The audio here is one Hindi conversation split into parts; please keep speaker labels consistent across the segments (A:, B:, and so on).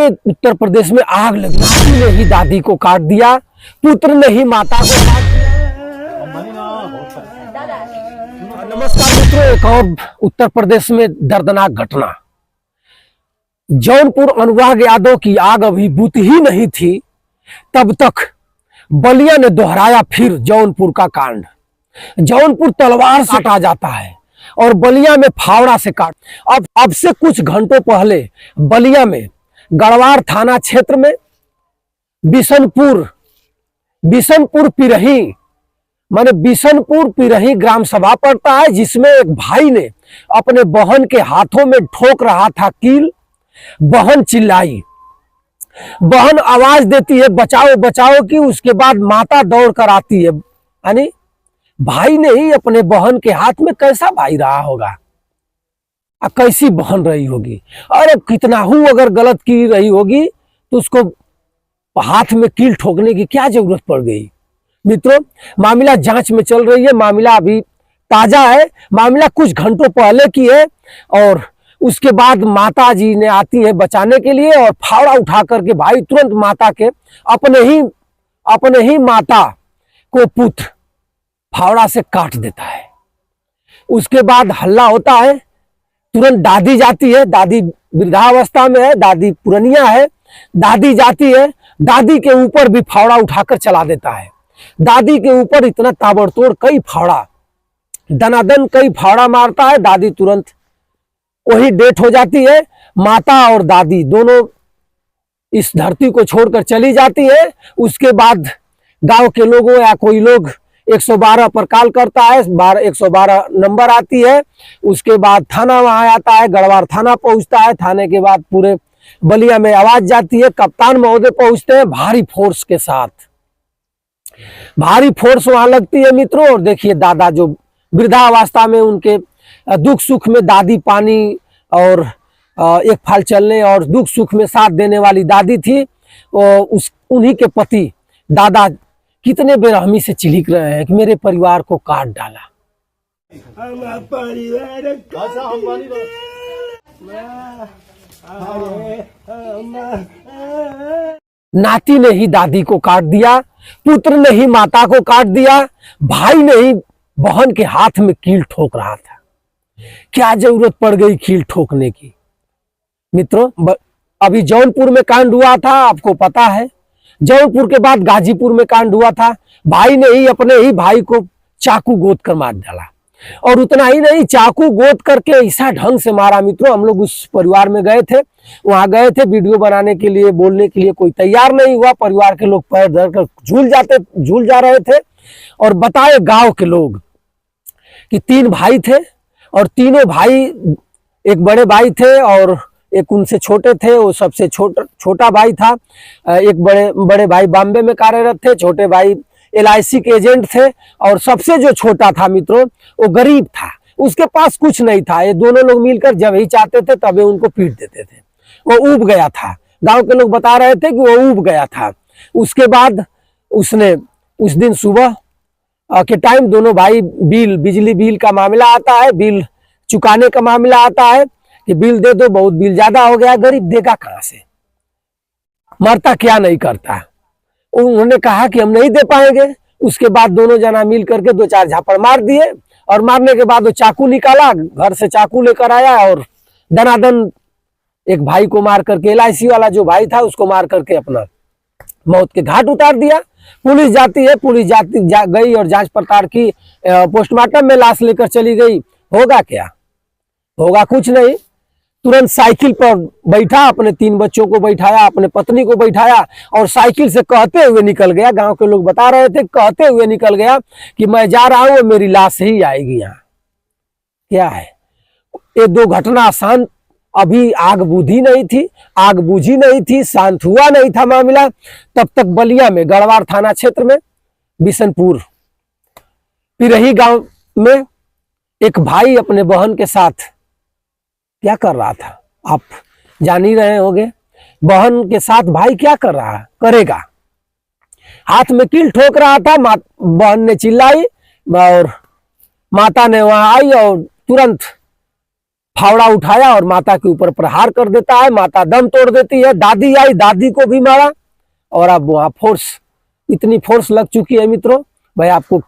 A: पूरे उत्तर प्रदेश में आग लगी। नाती ने ही दादी को काट दिया, पुत्र ने ही माता को काट दिया। नमस्कार मित्रों, एक और उत्तर प्रदेश में दर्दनाक घटना। जौनपुर अनुराग यादव की आग अभी बुझ ही नहीं थी, तब तक बलिया ने दोहराया फिर जौनपुर का कांड। जौनपुर तलवार से काटा जाता है और बलिया में फावड़ा से काट। अब से कुछ घंटों पहले बलिया में गढ़वार थाना क्षेत्र में बिशनपुर पिरही ग्राम सभा पड़ता है, जिसमें एक भाई ने अपने बहन के हाथों में ठोक रहा था कील। बहन चिल्लाई, बहन आवाज देती है बचाओ बचाओ की। उसके बाद माता दौड़ कर आती है। यानी भाई ने ही अपने बहन के हाथ में, कैसा भाई रहा होगा, कैसी बहन रही होगी। अरे कितना हूं अगर गलत की रही होगी तो उसको हाथ में कील ठोकने की क्या जरूरत पड़ गई। मित्रों, मामला जांच में चल रही है। मामला अभी ताजा है, मामला कुछ घंटों पहले की है। और उसके बाद माता जी ने आती है बचाने के लिए और फावड़ा उठा करके भाई तुरंत माता के अपने ही माता को पुत्र फावड़ा से काट देता है। उसके बाद हल्ला होता है, तुरंत दादी जाती है। दादी वृद्धावस्था में है, दादी पुरनिया है। दादी जाती है, दादी के ऊपर भी फावड़ा उठाकर चला देता है। दादी के ऊपर इतना ताबड़तोड़ कई फावड़ा, दनादन कई फावड़ा मारता है। दादी तुरंत वही डेथ हो जाती है। माता और दादी दोनों इस धरती को छोड़कर चली जाती है। उसके बाद गांव के लोगों या कोई लोग 112 पर कॉल करता है, 112 नंबर आती है। उसके बाद थाना वहां आता है, गढ़वार थाना पहुंचता है। थाने के बाद पूरे बलिया में आवाज जाती है, कप्तान महोदय पहुंचते हैं भारी फोर्स के साथ। भारी फोर्स वहां लगती है मित्रों। और देखिए दादा जो वृद्धावस्था में, उनके दुख सुख में दादी पानी और एक फाल चलने और दुख सुख में साथ देने वाली दादी थी। उन्हीं के पति दादा कितने बेरहमी से चिल्ला रहे हैं कि मेरे परिवार को काट डाला। नाती ने ही दादी को काट दिया, पुत्र ने ही माता को काट दिया, भाई ने ही बहन के हाथ में कील ठोक रहा था। क्या जरूरत पड़ गई कील ठोकने की। मित्रों, अभी जौनपुर में कांड हुआ था, आपको पता है। जौनपुर के बाद गाजीपुर में कांड हुआ था। भाई ने ही अपने ही भाई को चाकू गोद कर मार डाला। और उतना ही नहीं, चाकू गोद करके ऐसा ढंग से मारा। मित्रों, हम लोग उस परिवार में गए थे, वहां गए थे वीडियो बनाने के लिए, बोलने के लिए कोई तैयार नहीं हुआ। परिवार के लोग पैर धर कर झूल जा रहे थे। और बताए गांव के लोग कि 3 भाई थे और तीनों भाई, एक बड़े भाई थे और एक उनसे छोटे थे, वो सबसे छोटा भाई था। एक बड़े भाई बॉम्बे में कार्यरत थे, छोटे भाई LIC के एजेंट थे। और सबसे जो छोटा था मित्रों, वो गरीब था, उसके पास कुछ नहीं था। ये दोनों लोग मिलकर जब ही चाहते थे तभी उनको पीट देते थे। वो ऊब गया था, गांव के लोग बता रहे थे कि वो ऊब गया था। उसके बाद उसने उस दिन सुबह के टाइम दोनों भाई बिजली बिल का मामला आता है, बिल चुकाने का मामला आता है कि बिल दे दो, बहुत बिल ज्यादा हो गया। गरीब देगा कहां से, मरता क्या नहीं करता। उन्होंने कहा कि हम नहीं दे पाएंगे। उसके बाद दोनों जना मिल करके 2-4 झापड़ मार दिए। और मारने के बाद वो चाकू निकाला, घर से चाकू लेकर आया और दनादन एक भाई को मार करके, LIC वाला जो भाई था उसको मार करके अपना मौत के घाट उतार दिया। पुलिस जाती है, गई और जांच पड़ताल की, पोस्टमार्टम में लाश लेकर चली गई। होगा क्या, होगा कुछ नहीं। तुरंत साइकिल पर बैठा, अपने 3 बच्चों को बैठाया, अपने पत्नी को बैठाया और साइकिल से कहते हुए निकल गया। गांव के लोग बता रहे थे, कहते हुए निकल गया कि मैं जा रहा हूं, मेरी लाश ही आएगी यहाँ। क्या है ये 2 घटना शांत, अभी आग बुझी नहीं थी, शांत हुआ नहीं था मामला। तब तक बलिया में गढ़वार थाना क्षेत्र में बिशनपुर पिरही गांव में एक भाई अपने बहन के साथ क्या कर रहा था, आप जान ही रहे होंगे। बहन के साथ भाई क्या करेगा, हाथ में कील ठोक रहा था। बहन ने चिल्लाई और माता ने वहां आई और तुरंत फावड़ा उठाया और माता के ऊपर प्रहार कर देता है। माता दम तोड़ देती है। दादी आई, दादी को भी मारा और अब वहां फोर्स, इतनी फोर्स लग चुकी है मित्रों। भाई आपको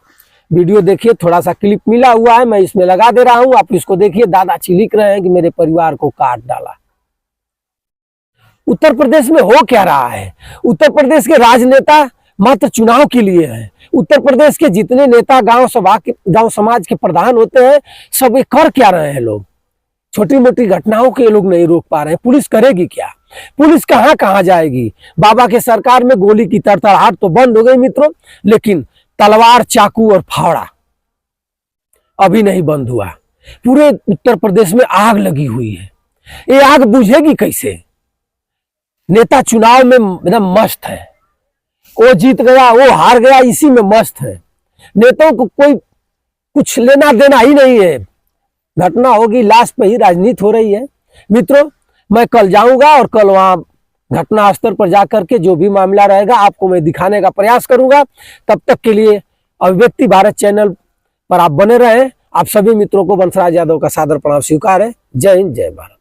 A: वीडियो देखिए, थोड़ा सा क्लिप मिला हुआ है, मैं इसमें लगा दे रहा हूं, आप इसको देखिए। दादा चिल्लिक रहे हैं कि मेरे परिवार को काट डाला। उत्तर प्रदेश में हो क्या रहा है? उत्तर प्रदेश के राजनेता मात्र चुनाव के लिए हैं। उत्तर प्रदेश के जितने नेता गांव समाज के प्रधान होते हैं, सब ये कर क्या रहे हैं? लोग छोटी मोटी घटनाओं के लोग नहीं रोक पा रहे हैं। पुलिस करेगी क्या? पुलिस कहां कहां जाएगी? बाबा के सरकार में गोली की तड़तड़ाहट तो बंद हो गई मित्रों, लेकिन तलवार, चाकू और फावड़ा अभी नहीं बंद हुआ। पूरे उत्तर प्रदेश में आग लगी हुई है। ये आग बुझेगी कैसे? नेता चुनाव में एकदम मस्त है, वो जीत गया, वो हार गया, इसी में मस्त है। नेताओं को कोई कुछ लेना देना ही नहीं है। घटना होगी, लाश पे ही राजनीति हो रही है मित्रों। मैं कल जाऊंगा और कल वहां घटना स्थल पर जाकर के जो भी मामला रहेगा आपको मैं दिखाने का प्रयास करूंगा। तब तक के लिए अभिव्यक्ति भारत चैनल पर आप बने रहें। आप सभी मित्रों को बंसराज यादव का सादर प्रणाम स्वीकार है। जय हिंद, जय भारत।